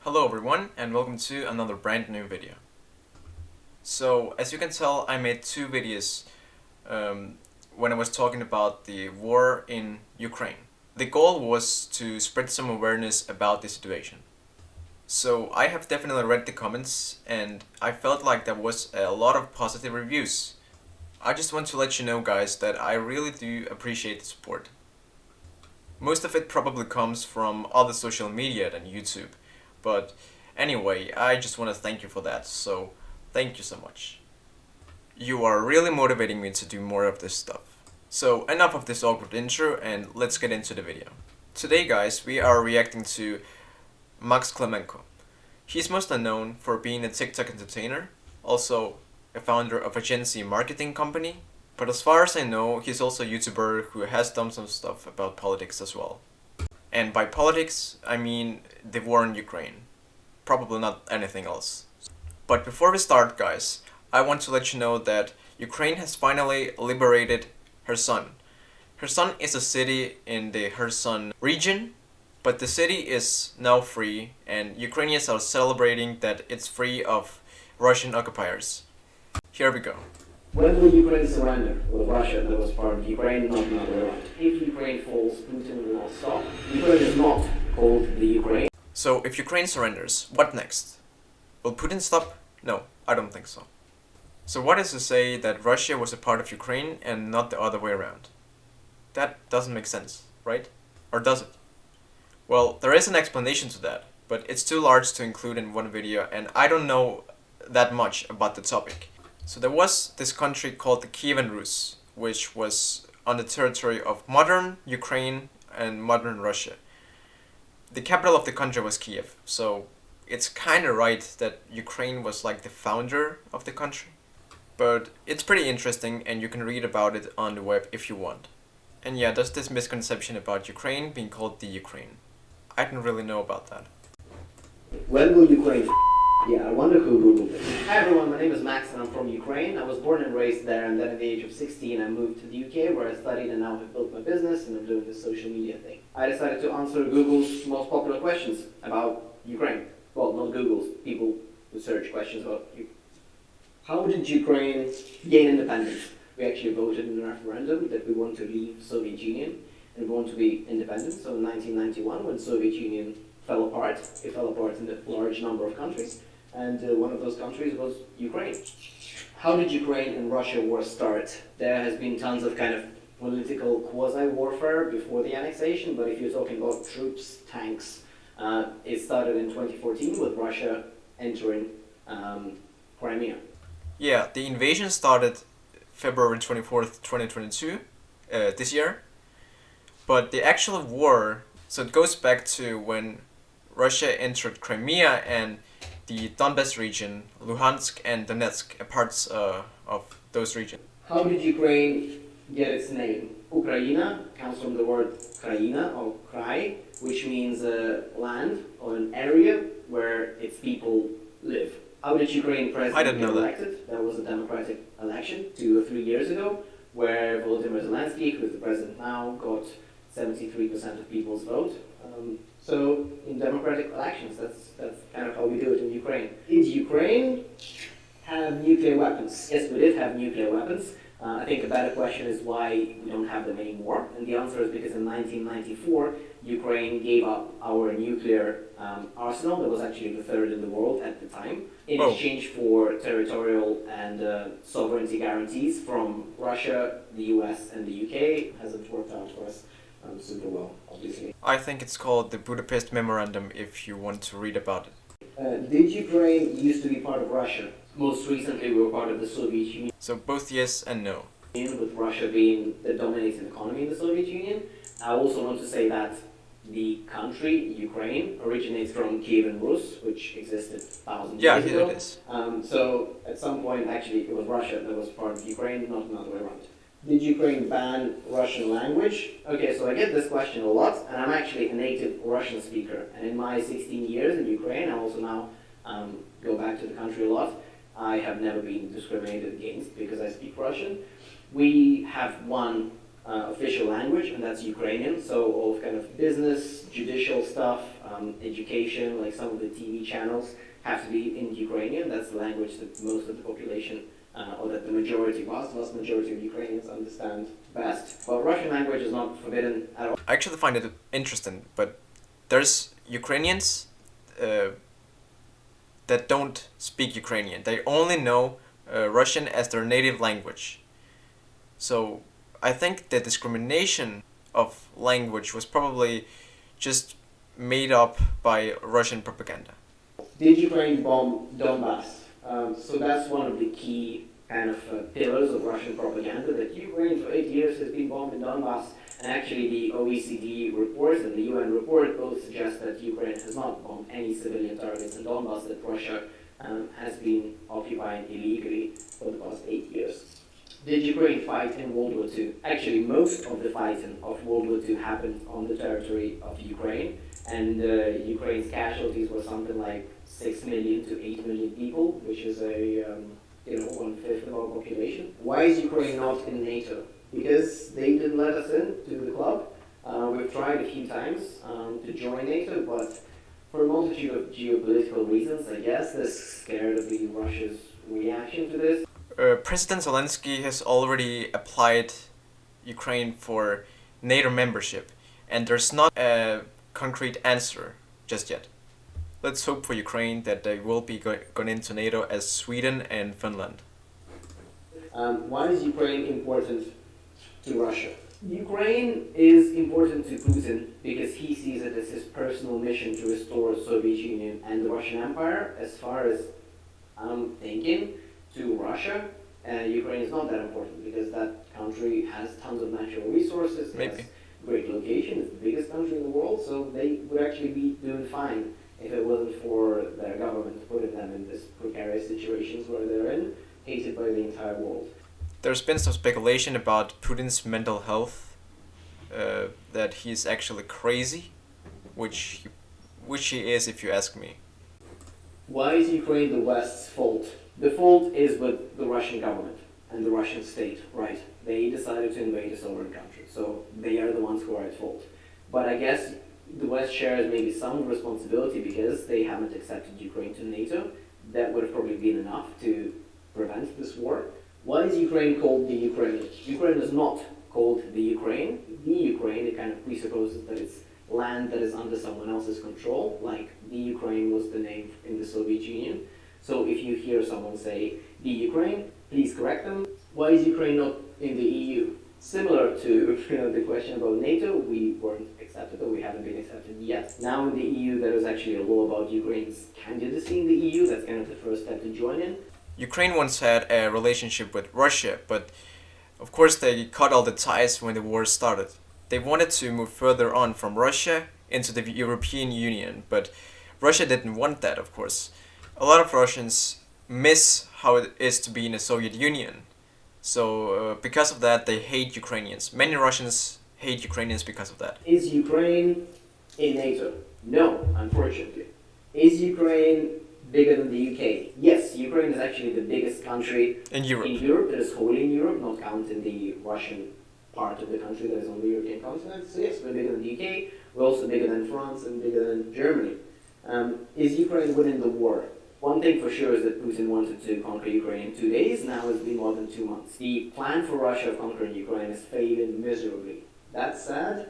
Hello everyone and welcome to another brand new video. So as you can tell, I made two videos when I was talking about the war in Ukraine. The goal was to spread some awareness about the situation. So I have definitely read the comments and I felt like there was a lot of positive reviews. I just want to let you know, guys, that I really do appreciate the support. Most of it probably comes from other social media than YouTube. But anyway, I just want to thank you for that, so thank you so much. You are really motivating me to do more of this stuff. So enough of this awkward intro and let's get into the video. Today, guys, we are reacting to Max Klymenko. He's most known for being a TikTok entertainer, also a founder of a Gen Z marketing company, but as far as I know, he's also a YouTuber who has done some stuff about politics as well. And by politics, I mean the war in Ukraine. Probably not anything else. But before we start, guys, I want to let you know that Ukraine has finally liberated Kherson. Kherson is a city in the Kherson region, but the city is now free and Ukrainians are celebrating that it's free of Russian occupiers. Here we go. When will Ukraine surrender? Well, Russia, that was part of Ukraine, not another way around. If Ukraine falls, Putin will not stop. Ukraine is not called the Ukraine. So if Ukraine surrenders, what next? Will Putin stop? No, I don't think so. So what is to say that Russia was a part of Ukraine and not the other way around? That doesn't make sense, right? Or does it? Well, there is an explanation to that, but it's too large to include in one video and I don't know that much about the topic. So there was this country called the Kievan Rus, which was on the territory of modern Ukraine and modern Russia. The capital of the country was Kiev, so it's kind of right that Ukraine was like the founder of the country. But it's pretty interesting and you can read about it on the web if you want. And yeah, there's this misconception about Ukraine being called the Ukraine. I didn't really know about that. When will Ukraine Yeah, I wonder who Googled it. Hi everyone, my name is Max and I'm from Ukraine. I was born and raised there, and then at the age of 16 I moved to the UK where I studied and now have built my business and I'm doing this social media thing. I decided to answer Google's most popular questions about Ukraine. Well, not Google's, people who search questions about Ukraine. How did Ukraine gain independence? We actually voted in a referendum that we want to leave the Soviet Union and we want to be independent. So in 1991, when the Soviet Union fell apart, it fell apart in a large number of countries. And one of those countries was Ukraine. How did Ukraine and Russia war start? There has been tons of kind of political quasi-warfare before the annexation, but if you're talking about troops, tanks, it started in 2014 with Russia entering Crimea. Yeah, the invasion started February 24th, 2022, this year. But the actual war, so it goes back to when Russia entered Crimea and the Donbas region, Luhansk and Donetsk, parts of those regions. How did Ukraine get its name? Ukraina comes from the word kraina or krai, which means land or an area where its people live. How did Ukraine president get elected? There was a democratic election 2 or 3 years ago where Volodymyr Zelensky, who is the president now, got 73% of people's vote. So in democratic elections, that's kind of how we do it in Ukraine. Did Ukraine have nuclear weapons? Yes, we did have nuclear weapons. I think a better question is why we don't have them anymore. And the answer is because in 1994, Ukraine gave up our nuclear arsenal. That was actually the third in the world at the time, in exchange for territorial and sovereignty guarantees from Russia, the US, and the UK. It hasn't worked out for us super well, obviously. I think it's called the Budapest Memorandum if you want to read about it. Did Ukraine used to be part of Russia? Most recently we were part of the Soviet Union. So both yes and no. With Russia being the dominating economy in the Soviet Union. I also want to say that the country, Ukraine, originates from Kievan Rus, which existed thousands years ago. Yeah, it is. So at some point actually it was Russia that was part of Ukraine, not another way around. Did Ukraine ban Russian language? Okay, so I get this question a lot, and I'm actually a native Russian speaker. And in my 16 years in Ukraine, I also now go back to the country a lot. I have never been discriminated against because I speak Russian. We have one official language, and that's Ukrainian. So all of kind of business, judicial stuff, education, like some of the TV channels have to be in Ukrainian. That's the language that most of the population, or that the majority, vast majority of Ukrainians understand best. But Russian language is not forbidden at all. I actually find it interesting, but there's Ukrainians that don't speak Ukrainian. They only know Russian as their native language. So I think the discrimination of language was probably just made up by Russian propaganda. Did Ukraine bomb Donbass? So that's one of the key kind of pillars of Russian propaganda, that Ukraine for 8 years has been bombed in Donbass. And actually the OECD reports and the UN report both suggest that Ukraine has not bombed any civilian targets in Donbass, that Russia has been occupying illegally for the past 8 years. Did Ukraine fight in World War II? Actually, most of the fighting of World War II happened on the territory of Ukraine, and Ukraine's casualties were something like 6 million to 8 million people, which is a 1/5 of our population. Why is Ukraine not in NATO? Because they didn't let us in to the club. We've tried a few times to join NATO, but for a multitude of geopolitical reasons, I guess, they're scared of Russia's reaction to this. President Zelensky has already applied Ukraine for NATO membership, and there's not a concrete answer just yet. Let's hope for Ukraine that they will be going into NATO as Sweden and Finland. Why is Ukraine important to Russia? Ukraine is important to Putin because he sees it as his personal mission to restore the Soviet Union and the Russian Empire. As far as I'm thinking, to Russia, Ukraine is not that important because that country has tons of natural resources, Maybe. has great location, it's the biggest country in the world, so they would actually be doing fine if it wasn't for their government putting them in this precarious situations where they're in, hated by the entire world. There's been some speculation about Putin's mental health, that he's actually crazy, which he is if you ask me. Why is Ukraine the West's fault? The fault is with the Russian government and the Russian state, right? They decided to invade a sovereign country, so they are the ones who are at fault. But I guess the West shares maybe some responsibility because they haven't accepted Ukraine to NATO. That would have probably been enough to prevent this war. Why is Ukraine called the Ukraine? Ukraine is not called the Ukraine. The Ukraine, it kind of presupposes that it's land that is under someone else's control, like the Ukraine was the name in the Soviet Union. So if you hear someone say the Ukraine, please correct them. Why is Ukraine not in the EU? Similar to the question about NATO, we weren't accepted, or we haven't been accepted yet. Now in the EU, there is actually a law about Ukraine's candidacy in the EU. That's kind of the first step to join in. Ukraine once had a relationship with Russia, but of course they cut all the ties when the war started. They wanted to move further on from Russia into the European Union, but Russia didn't want that, of course. A lot of Russians miss how it is to be in the Soviet Union. So because of that, they hate Ukrainians. Many Russians hate Ukrainians because of that. Is Ukraine in NATO? No, unfortunately. Is Ukraine bigger than the UK? Yes, Ukraine is actually the biggest country In Europe. that is wholly in Europe, not counting the Russian part of the country that is on the European continent. So yes, we're bigger than the UK. We're also bigger than France and bigger than Germany. Is Ukraine winning the war? One thing for sure is that Putin wanted to conquer Ukraine in 2 days. Now it's been more than 2 months. The plan for Russia of conquering Ukraine is failing miserably. That said,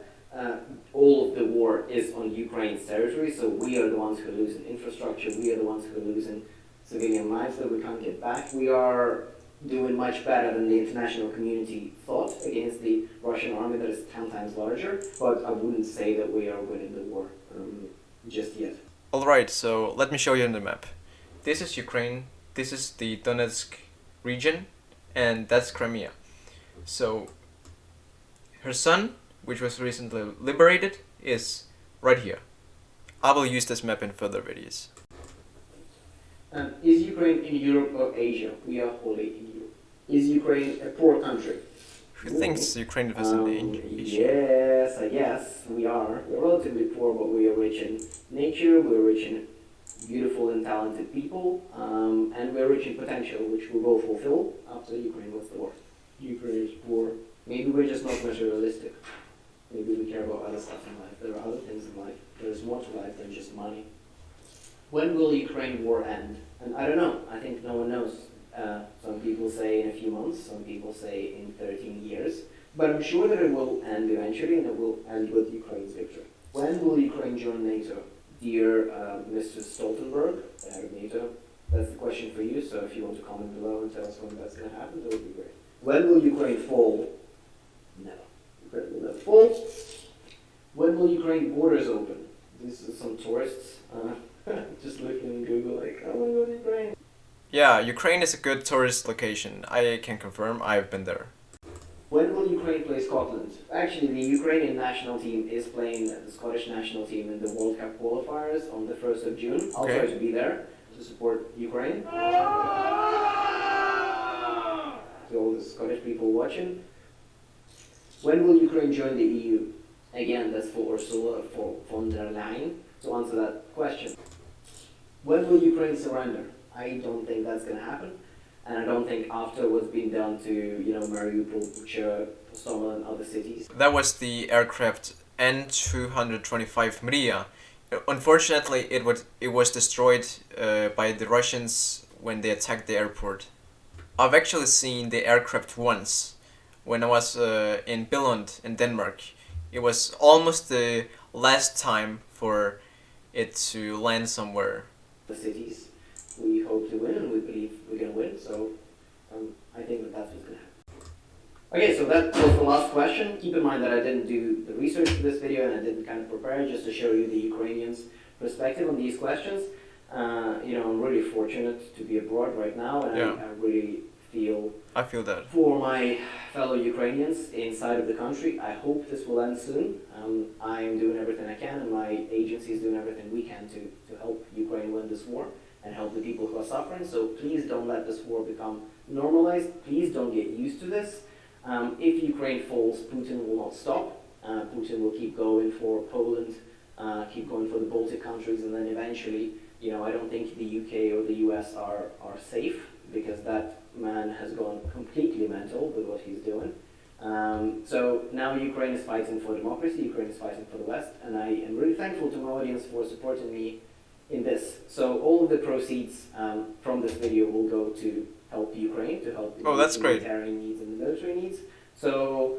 all of the war is on Ukraine's territory, so we are the ones who are losing infrastructure, we are the ones who are losing civilian lives that we can't get back. We are doing much better than the international community thought against the Russian army that is 10 times larger, but I wouldn't say that we are winning the war just yet. Alright, so let me show you on the map. This is Ukraine, this is the Donetsk region, and that's Crimea. So her son, which was recently liberated, is right here. I will use this map in further videos. Is Ukraine in Europe or Asia? We are wholly in Europe. Is Ukraine a poor country? Who thinks Ukraine is in Asia? Yes, I guess we are. We're relatively poor, but we are rich in nature, we're rich in beautiful and talented people, and we're rich in potential, which we will fulfill after Ukraine was the war. Ukraine is poor. Maybe we're just not materialistic. Maybe we care about other stuff in life. There are other things in life. There's more to life than just money. When will Ukraine war end? And I don't know. I think no one knows. Some people say in a few months. Some people say in 13 years. But I'm sure that it will end eventually, and it will end with Ukraine's victory. When will Ukraine join NATO? Dear Mr. Stoltenberg, the head of NATO, that's the question for you. So if you want to comment below and tell us when that's going to happen, that would be great. When will Ukraine fall? Never. Ukraine will never fall. When will Ukraine borders open? This is some tourists just looking in Google like, I want to go to Ukraine. Yeah, Ukraine is a good tourist location. I can confirm, I've been there. When will Ukraine play Scotland? Actually, the Ukrainian national team is playing the Scottish national team in the World Cup qualifiers on the 1st of June. I'll try to be there to support Ukraine. To all the Scottish people watching. When will Ukraine join the EU? Again, that's for Ursula von der Leyen to answer that question. When will Ukraine surrender? I don't think that's going to happen. And I don't think after what's been done to, Mariupol, Bucha, Hostomel and other cities. That was the aircraft N-225 Mriya. Unfortunately, it was destroyed by the Russians when they attacked the airport. I've actually seen the aircraft once when I was in Billund in Denmark. It was almost the last time for it to land somewhere. The cities, we hope to win and we believe we're going to win, so I think that that's what's going to happen. Okay, so that was the last question. Keep in mind that I didn't do the research for this video and I didn't kind of prepare just to show you the Ukrainians' perspective on these questions. I'm really fortunate to be abroad right now, and I really I feel that. For my fellow Ukrainians inside of the country, I hope this will end soon. I'm doing everything I can, and my agency is doing everything we can to help Ukraine win this war and help the people who are suffering. So please don't let this war become normalized. Please don't get used to this. If Ukraine falls, Putin will not stop. Putin will keep going for Poland, keep going for the Baltic countries, and then eventually, I don't think the UK or the US are safe, because that man has gone completely mental with what he's doing. So now Ukraine is fighting for democracy, Ukraine is fighting for the West, and I am really thankful to my audience for supporting me in this. So all of the proceeds from this video will go to help Ukraine, to help the humanitarian needs and the military needs. So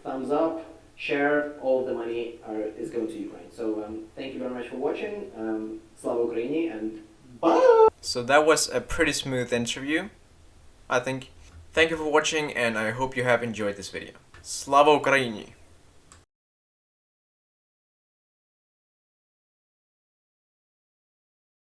thumbs up, share, all of the money is going to Ukraine. So thank you very much for watching. Slava Ukraini, and bye! So that was a pretty smooth interview, I think. Thank you for watching, and I hope you have enjoyed this video. Slava Ukraini!